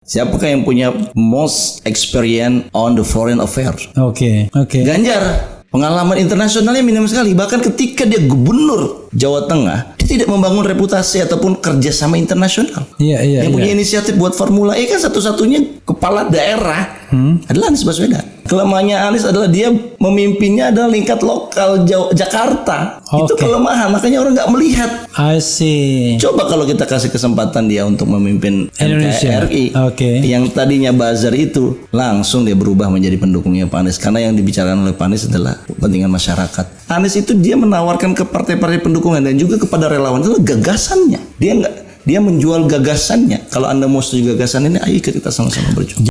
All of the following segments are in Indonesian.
Siapakah yang punya most experience on the foreign affairs? Oke. Ganjar. Pengalaman internasionalnya minim sekali. Bahkan ketika dia gubernur Jawa Tengah, dia tidak membangun reputasi ataupun kerjasama internasional. Iya. Yang punya inisiatif buat Formula E kan satu-satunya kepala daerah adalah Anies Baswedan. Kelemahannya Anies adalah dia memimpinnya adalah lingkat lokal Jakarta. Itu kelemahan, makanya orang nggak melihat. I see. Coba kalau kita kasih kesempatan dia untuk memimpin Indonesia. NKRI, Yang tadinya buzzer itu langsung dia berubah menjadi pendukungnya Pak Anies, karena yang dibicarakan oleh Pak Anies adalah kepentingan masyarakat. Anies itu dia menawarkan ke partai-partai pendukungan dan juga kepada relawan itu gagasannya. Dia menjual gagasannya. Kalau Anda mau setuju gagasan ini, ayo kita sama-sama berjuang.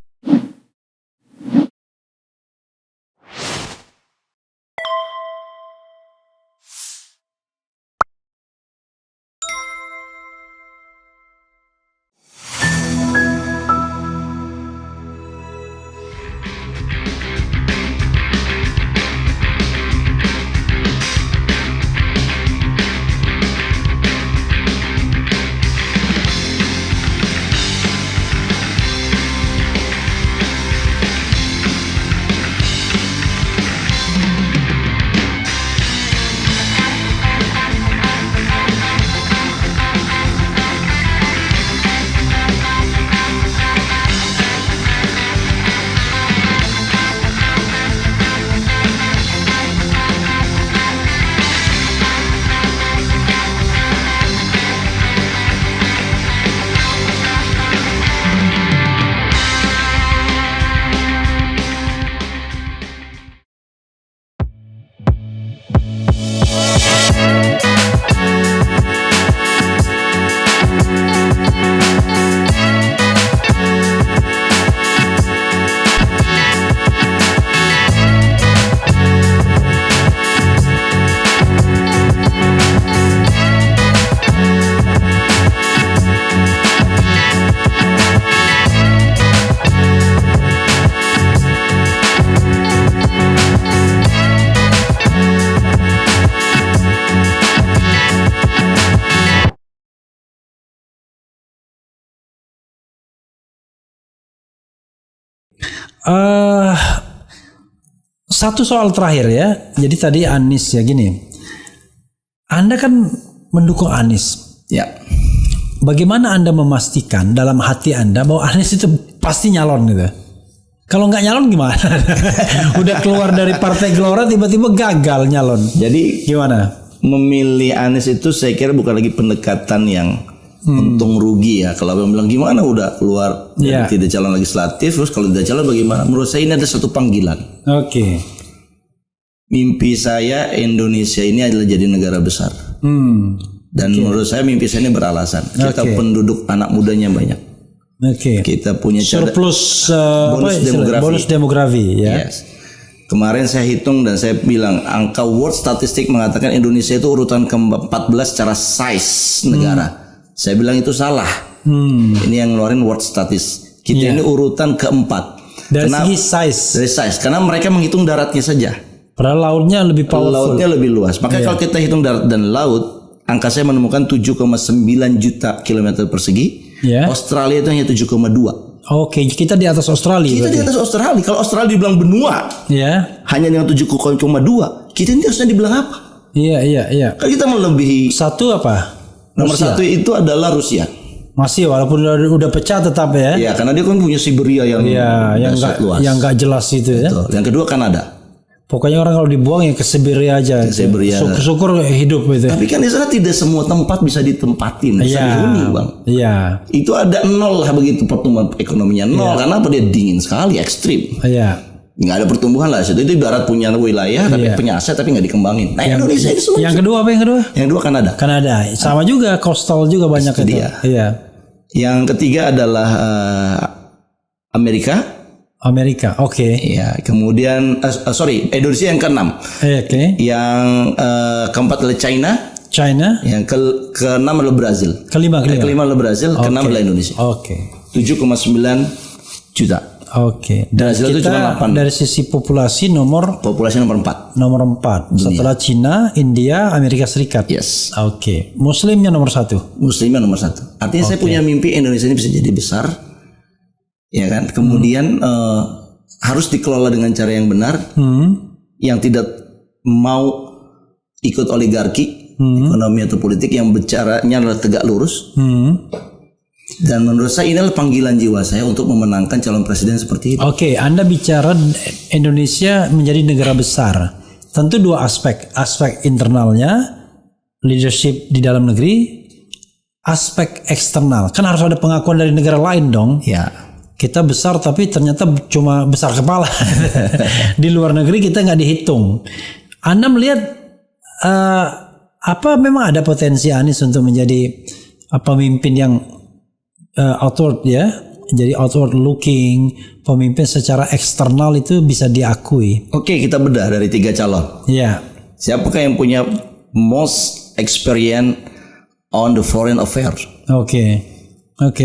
Satu soal terakhir ya. Jadi tadi Anies ya gini. Anda kan mendukung Anies. Ya. Bagaimana Anda memastikan dalam hati Anda bahwa Anies itu pasti nyalon gitu? Kalau nggak nyalon gimana? Udah keluar dari Partai Gelora tiba-tiba gagal nyalon. Jadi gimana? Memilih Anies itu saya kira bukan lagi pendekatan yang untung rugi ya. Kalau bilang gimana udah keluar tidak calon legislatif, terus kalau tidak calon bagaimana? Menurut saya ini ada satu panggilan. Oke. Mimpi saya Indonesia ini adalah jadi negara besar. Dan menurut saya mimpi saya ini beralasan. Kita penduduk anak mudanya banyak. Kita punya surplus bonus demografi ya. Yes. Kemarin saya hitung dan saya bilang angka World Statistik mengatakan Indonesia itu urutan ke-14 secara size negara. Saya bilang itu salah. Ini yang ngeluarin World Statistik. Kita ini urutan ke-4. Dari segi size. Dari size. Karena mereka menghitung daratnya saja. Padahal lautnya lebih powerful. Lautnya lebih luas. Maka kalau kita hitung darat dan laut, angka saya menemukan 7,9 juta kilometer persegi. Australia itu hanya 7,2. Oke, kita di atas Australia. Kita di atas Australia. Kalau Australia dibilang benua, hanya dengan 7,2, kita ini harusnya dibilang apa? Iya. Kan kita melebihi. Satu apa? Nomor satu itu adalah Rusia. Masih walaupun udah pecah tetap ya. Iya, karena dia kan punya Siberia yang luas. Yang nggak jelas itu ya. Betul. Yang kedua Kanada. Pokoknya orang kalau dibuang ya ke Siberia aja. Ke Siberia. Syukur-syukur hidup itu. Tapi kan di sana tidak semua tempat bisa ditempatin, bisa dihuni, Bang. Iya. Itu ada nol lah begitu pertumbuhan ekonominya nol. Karena apa? Dia dingin sekali, ekstrim. Iya. Nggak ada pertumbuhan lah. Itu ibarat punya wilayah tapi punya aset tapi nggak dikembangin. Nah Indonesia itu semua. Yang kedua apa yang kedua? Yang kedua Kanada. Sama juga coastal juga banyak itu. Iya. Yang ketiga adalah Amerika. Oke. Ya, kemudian Indonesia yang ke-6. Yang keempat adalah China. Yang ke-6 adalah Brazil. Kelima adalah Brazil, ke-6 adalah Indonesia. 7,9 juta. Brazil itu cuma 8. Dari sisi populasi nomor 4. Nomor 4. Setelah Cina, India, Amerika Serikat. Yes. Muslimnya nomor 1. Artinya saya punya mimpi Indonesia ini bisa jadi besar. ya kan? Kemudian harus dikelola dengan cara yang benar, yang tidak mau ikut oligarki, ekonomi atau politik, yang bicaranya adalah tegak lurus. Dan menurut saya inilah panggilan jiwa saya untuk memenangkan calon presiden seperti itu. Oke, Anda bicara Indonesia menjadi negara besar. Tentu dua aspek internalnya, leadership di dalam negeri, aspek eksternal. Kan harus ada pengakuan dari negara lain dong. Ya. Kita besar tapi ternyata cuma besar kepala. Di luar negeri kita nggak dihitung. Anda melihat apa memang ada potensi Anies untuk menjadi pemimpin yang outward ya, jadi outward looking, pemimpin secara eksternal itu bisa diakui. Oke, kita bedah dari 3 calon. Ya. Siapakah yang punya most experience on the foreign affairs? Oke.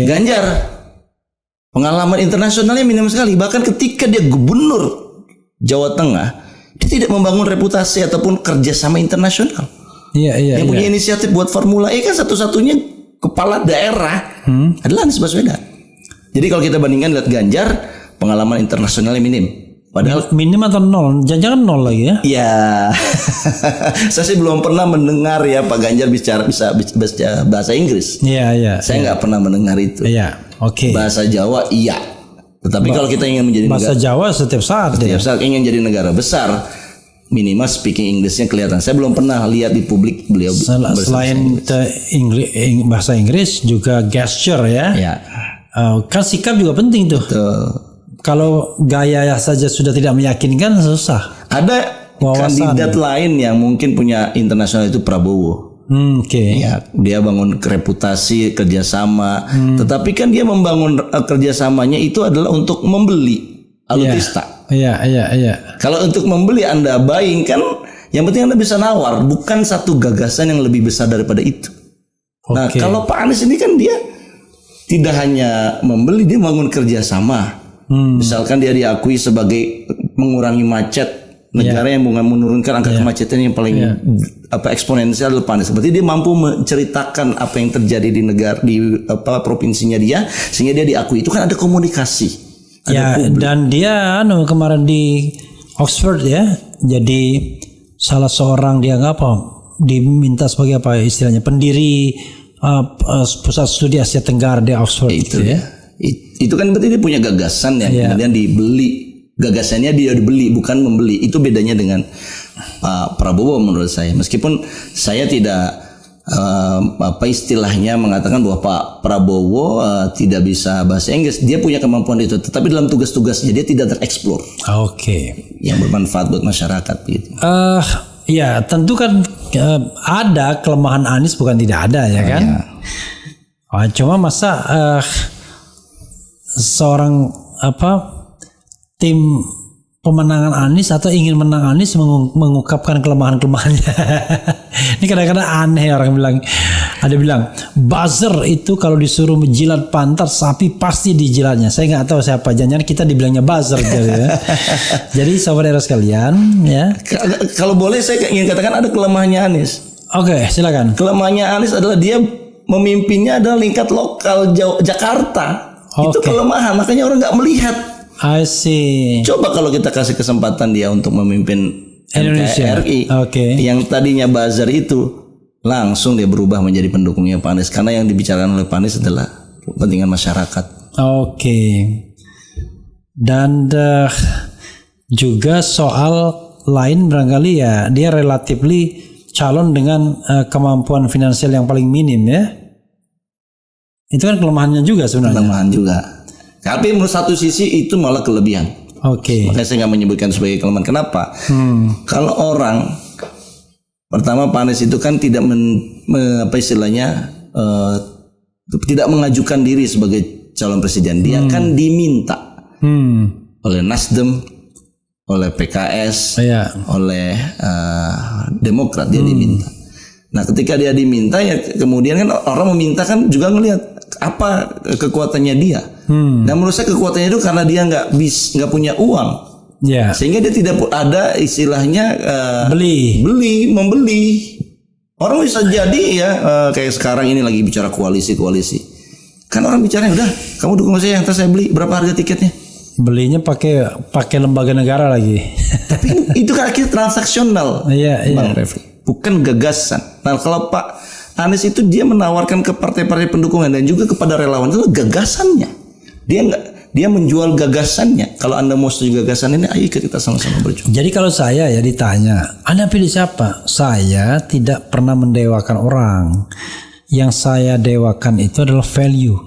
Ganjar. Pengalaman internasionalnya minim sekali. Bahkan ketika dia gubernur Jawa Tengah, dia tidak membangun reputasi ataupun kerjasama internasional. Iya. Yang punya inisiatif buat Formula E kan satu-satunya kepala daerah adalah Anies Baswedan. Jadi kalau kita bandingkan lihat Ganjar, pengalaman internasionalnya minim. Padahal minim atau nol? Jangan-jangan nol lagi ya? ya, saya sih belum pernah mendengar ya Pak Ganjar bisa bahasa Inggris. Iya. Saya nggak pernah mendengar itu. Iya. Oke. Bahasa Jawa iya. Tetapi kalau kita ingin menjadi bahasa Jawa setiap saat ingin jadi negara besar, minimal speaking Inggrisnya kelihatan. Saya belum pernah lihat di publik beliau selain bahasa Inggris juga gesture ya. Ya. Kan sikap juga penting tuh. Kalau gaya saja sudah tidak meyakinkan susah. Ada Wawasan. kandidat lain yang mungkin punya internasional itu Prabowo. Oke. Ya, dia bangun reputasi kerjasama. Tetapi kan dia membangun kerjasamanya itu adalah untuk membeli alutsista. Iya. Kalau untuk membeli Anda buying kan, yang penting Anda bisa nawar, bukan satu gagasan yang lebih besar daripada itu. Nah, kalau Pak Anies ini kan dia tidak hanya membeli, dia bangun kerjasama. Misalkan dia diakui sebagai mengurangi macet, negara yang menurunkan angka kemacetan yang paling eksponensial adalah Pak Anies. Berarti dia mampu menceritakan apa yang terjadi di negara provinsinya dia, sehingga dia diakui. Itu kan ada komunikasi. Dan dia kemarin di Oxford ya, jadi salah seorang diminta sebagai istilahnya pendiri pusat studi Asia Tenggara di Oxford itu ya. Itu kan berarti dia punya gagasan yang kemudian dibeli. Gagasannya dia dibeli, bukan membeli. Itu bedanya dengan Pak Prabowo menurut saya. Meskipun saya tidak istilahnya mengatakan bahwa Pak Prabowo tidak bisa bahasa Inggris, dia punya kemampuan itu. Tetapi dalam tugas-tugasnya dia tidak tereksplor. Yang bermanfaat buat masyarakat gitu. Ya tentu kan ada kelemahan Anies, bukan tidak ada ya kan. Cuma masa seorang tim pemenangan Anies atau ingin menang Anies mengungkapkan kelemahannya. Ini kadang-kadang aneh orang bilang. Ada bilang buzzer itu kalau disuruh menjilat pantat sapi pasti dijilatnya. Saya nggak tahu siapa, jangan kita dibilangnya buzzer gitu ya. Jadi saudara sekalian ya. Kalau boleh saya ingin katakan ada kelemahannya Anies. Oke, silakan. Kelemahannya Anies adalah dia memimpinnya adalah lingkat lokal Jakarta. Itu kelemahan, makanya orang nggak melihat. I see. Coba kalau kita kasih kesempatan dia untuk memimpin Indonesia, NKRI, yang tadinya buzzer itu langsung dia berubah menjadi pendukungnya Pak Anies, karena yang dibicarakan oleh Pak Anies adalah kepentingan masyarakat. Dan juga soal lain barangkali ya, dia relatively calon dengan kemampuan finansial yang paling minim ya. Itu kan kelemahannya juga sebenarnya. Kelemahan juga. Tapi menurut satu sisi itu malah kelebihan. Makanya saya nggak menyebutkan sebagai kelemahan. Kenapa? Kalau orang pertama Pak Anies itu kan tidak tidak mengajukan diri sebagai calon presiden. Dia kan diminta oleh Nasdem, oleh PKS, oleh Demokrat, dia diminta. Nah, ketika dia diminta ya kemudian kan orang meminta kan juga ngelihat apa kekuatannya dia. Nah, menurut saya kekuatannya itu karena dia nggak punya uang, sehingga dia tidak ada istilahnya membeli. Orang bisa jadi ya kayak sekarang ini lagi bicara koalisi. Kan orang bicara udah, kamu dukung saya, yang saya beli, berapa harga tiketnya? Belinya pakai lembaga negara lagi. Tapi itu kan akhirnya transaksional, Iya, Bang Refli, bukan gagasan. Nah kalau Pak Anies itu dia menawarkan ke partai-partai pendukungan dan juga kepada relawan itu gagasannya. Dia menjual gagasannya. Kalau Anda mau setuju gagasan ini, ayo kita sama-sama berjuang. Jadi kalau saya ya ditanya, Anda pilih siapa? Saya tidak pernah mendewakan orang. Yang saya dewakan itu adalah value.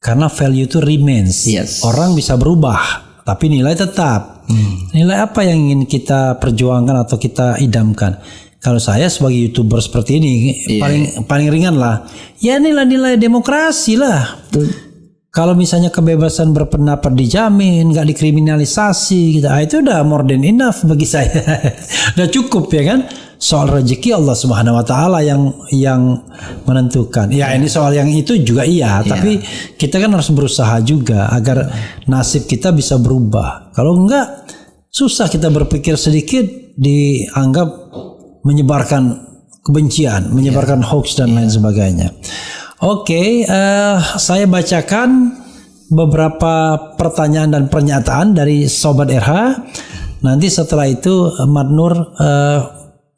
Karena value itu remains. Yes. Orang bisa berubah, tapi nilai tetap. Nilai apa yang ingin kita perjuangkan atau kita idamkan? Kalau saya sebagai YouTuber seperti ini, paling ringan lah. Ya nilai-nilai demokrasi lah. Kalau misalnya kebebasan berpendapat dijamin, nggak dikriminalisasi, gitu, itu udah more than enough bagi saya. Udah cukup ya kan. Soal rezeki Allah Subhanahu Wa Taala yang menentukan. Ya ini soal yang itu juga iya, tapi kita kan harus berusaha juga agar nasib kita bisa berubah. Kalau enggak, susah kita berpikir sedikit dianggap menyebarkan kebencian, menyebarkan hoax dan lain sebagainya. Oke, saya bacakan beberapa pertanyaan dan pernyataan dari Sobat RH. Nanti setelah itu Madnur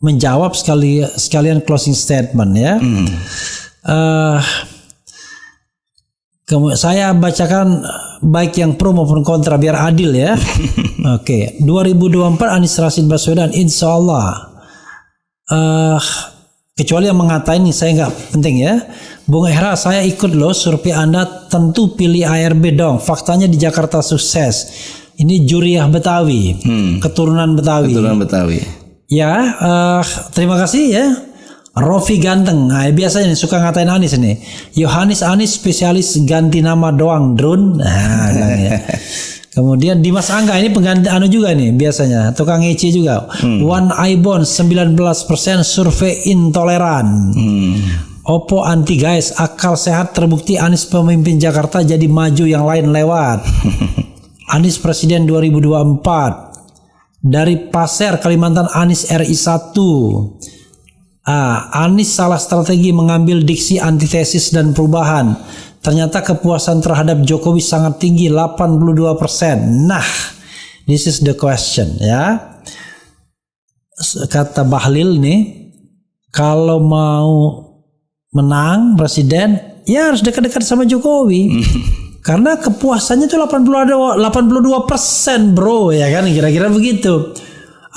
menjawab sekalian closing statement ya. Saya bacakan baik yang pro maupun kontra biar adil ya. Oke, 2024 Anies Rashid Baswedan insya Allah. Kecuali yang mengatain saya nggak penting ya. Bung Ehra, saya ikut loh survei Anda, tentu pilih ARB dong. Faktanya di Jakarta sukses. Ini Juriah Betawi, keturunan Betawi. Keturunan Betawi. Ya, terima kasih ya. Rofi Ganteng, nah, biasanya nih, suka ngatain Anies nih. Yohanes Anies spesialis ganti nama doang, drone. Nah, ya. Kemudian Dimas Angga ini pengganti juga nih biasanya, tukang ngece juga. One Ibon 19% survei intoleran. Oppo anti guys, akal sehat terbukti Anies pemimpin Jakarta jadi maju yang lain lewat. Anies Presiden 2024. Dari Pasir Kalimantan Anies RI 1. Anies salah strategi mengambil diksi antitesis dan perubahan. Ternyata kepuasan terhadap Jokowi sangat tinggi 82%. Nah, this is the question ya. Kata Bahlil nih, kalau mau menang presiden ya harus dekat-dekat sama Jokowi. Karena kepuasannya itu 82% bro, ya kan, kira-kira begitu.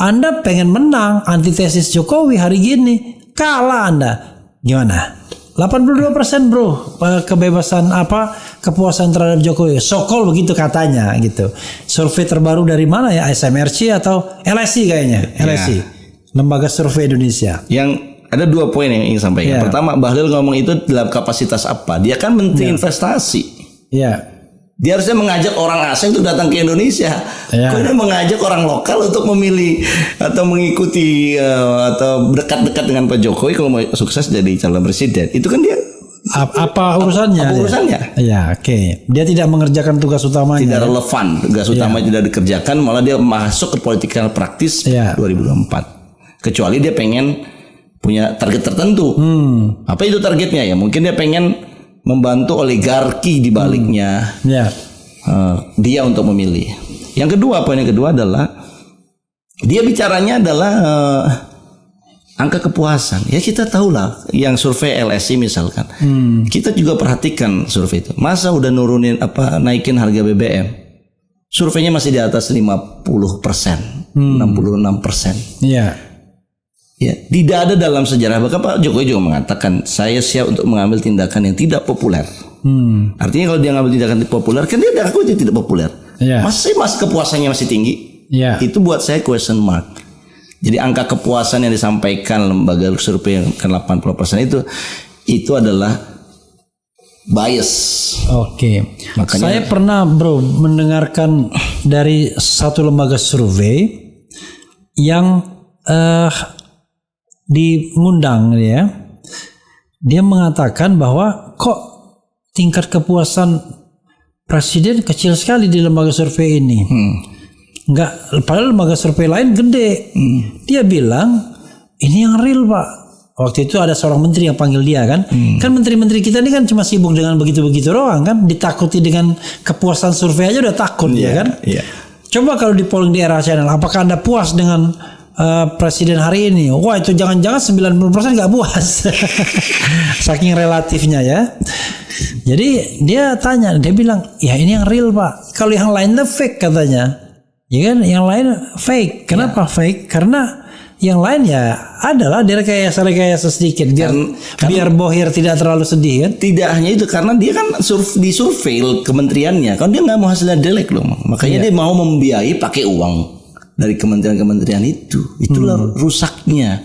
Anda pengen menang antitesis Jokowi hari gini, kalah Anda. Gimana? 82% bro, kebebasan kepuasan terhadap Jokowi. Sokol begitu katanya gitu. Survei terbaru dari mana ya? SMRC atau LSI kayaknya? LSI. Lembaga Survei Indonesia. Yang ada 2 poin yang ingin sampaikan. Pertama, Bahlil ngomong itu dalam kapasitas apa? Dia kan menteri investasi. Iya. Dia harusnya mengajak orang asing untuk datang ke Indonesia. Kok dia mengajak orang lokal untuk memilih atau mengikuti atau dekat-dekat dengan Pak Jokowi kalau mau sukses jadi calon presiden. Itu kan dia apa urusannya? Apa urusannya? Ya, oke. Dia tidak mengerjakan tugas utamanya. Tidak relevan. Tugas utama tidak dikerjakan, malah dia masuk ke politikal praktis 2024. Kecuali dia pengen punya target tertentu. Apa itu targetnya ya? Mungkin dia pengen membantu oligarki di baliknya. Dia untuk memilih. Yang kedua, poin yang kedua adalah dia bicaranya adalah angka kepuasan. Ya kita tahulah yang survei LSI misalkan. Kita juga perhatikan survei itu. Masa udah naikin harga BBM. Surveinya masih di atas 50%, 66%. Iya. Ya, tidak ada dalam sejarah. Bahkan Pak Jokowi juga mengatakan saya siap untuk mengambil tindakan yang tidak populer. Artinya kalau dia ngambil tindakan tidak populer, kan dia aku tidak populer. Masih kepuasannya masih tinggi. Itu buat saya question mark. Jadi angka kepuasan yang disampaikan lembaga survei yang ke 80% itu adalah bias. Oke. Makanya saya pernah bro mendengarkan dari satu lembaga survei yang mengundang ya. Dia mengatakan bahwa kok tingkat kepuasan presiden kecil sekali di lembaga survei ini. Enggak, padahal lembaga survei lain gede. Dia bilang ini yang real Pak. Waktu itu ada seorang menteri yang panggil dia kan. Kan menteri-menteri kita ini kan cuma sibuk dengan begitu-begitu doang kan. Ditakuti dengan kepuasan survei aja udah takut ya kan. Iya. Coba kalau di polling di era channel, apakah Anda puas dengan presiden hari ini? Wah itu jangan-jangan 90% nggak puas. Saking relatifnya ya. Jadi dia tanya, dia bilang, ya ini yang real Pak. Kalau yang lain tuh fake katanya. Ya kan, yang lain fake. Kenapa fake? Karena yang lain ya adalah direkayasa sedikit biar Bohir tidak terlalu sedih kan. Tidak hanya itu, karena dia kan disurvei kementeriannya, kan dia nggak mau hasilnya jelek loh, makanya dia mau membiayai pakai uang dari kementerian-kementerian itu. Itulah rusaknya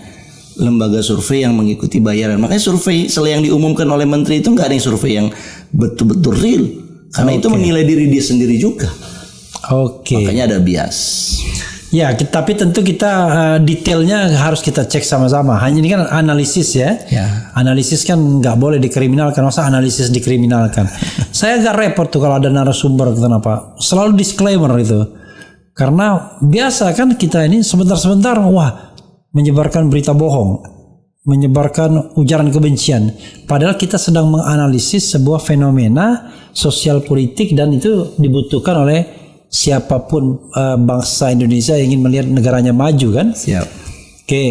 lembaga survei yang mengikuti bayaran. Makanya survei yang diumumkan oleh menteri itu nggak ada yang survei yang betul-betul real, karena itu menilai diri dia sendiri juga. Makanya ada bias. Ya, tapi tentu kita detailnya harus kita cek sama-sama. Hanya ini kan analisis ya. Analisis kan nggak boleh dikriminalkan. Masa analisis dikriminalkan? Saya agak repot tuh kalau ada narasumber kenapa. Selalu disclaimer itu. Karena biasa kan kita ini sebentar-sebentar wah menyebarkan berita bohong, menyebarkan ujaran kebencian. Padahal kita sedang menganalisis sebuah fenomena sosial politik dan itu dibutuhkan oleh siapapun bangsa Indonesia yang ingin melihat negaranya maju kan. Siap. Oke.